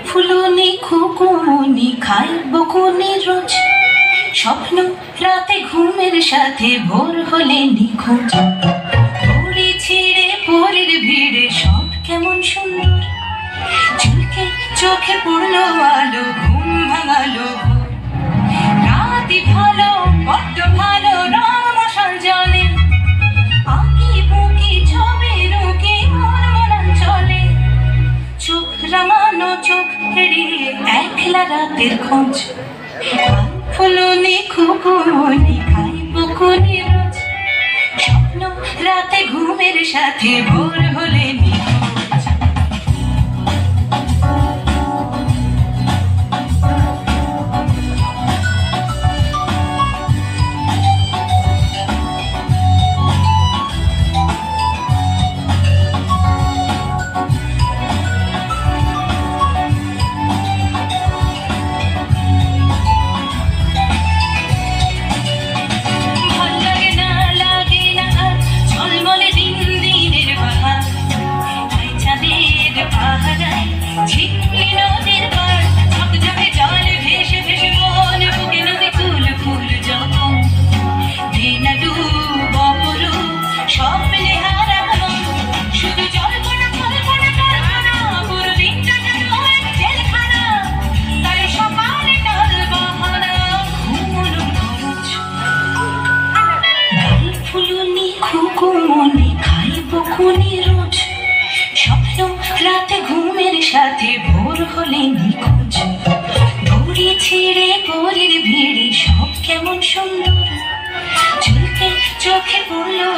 ফুলনি খুকুনি খাই বকুনি রোজ, স্বপ্ন রাতে ঘুমের সাথে ভোর হলে নিখোঁজ। দড়ি ছিঁড়ে পরের ভিড়ে সব কেমন সুন্দর, চুলকে চোখে পড়লো আলো, ঘুম ভাঙালো ভোর। রাতি ভালো বড্ড ভালো, রং মশাল জলে, আঁকি বুকি ছবি রুকি মন মনন চলে। চোখ রাঙানো চোখ এড়িয়ে একলা রাতের খোঁজ, ফুলনি খুকুনি খাই বকুনি রোজ, স্বপ্ন রাতে ঘুমের সাথে ভোর হলে নিখোঁজ। ঝিকলি নদীর পাড় ঝকঝকে জলে ভেসে ভেসে মন বুকে নদী ফুল ফুল যখন দিনা ডুব অপরূপ স্বপ্নে হারা মন, শুধু জল্পনা কল্পনা কল্পনা, পুরো দিনটা যেন এক জেলখানা। তাই সকালে টাল বাহানা ঘুমোনো খরচ, গাল ফুলনি খুকুমনি খাই বকুনি রোজ, স্বপ্ন রাতে ঘুমের সাথে ভোর হলে নিখোঁজ। দড়ি ছিঁড়ে পরের ভিড়ে সব কেমন সুন্দর, চুলকে চোখে পড়লো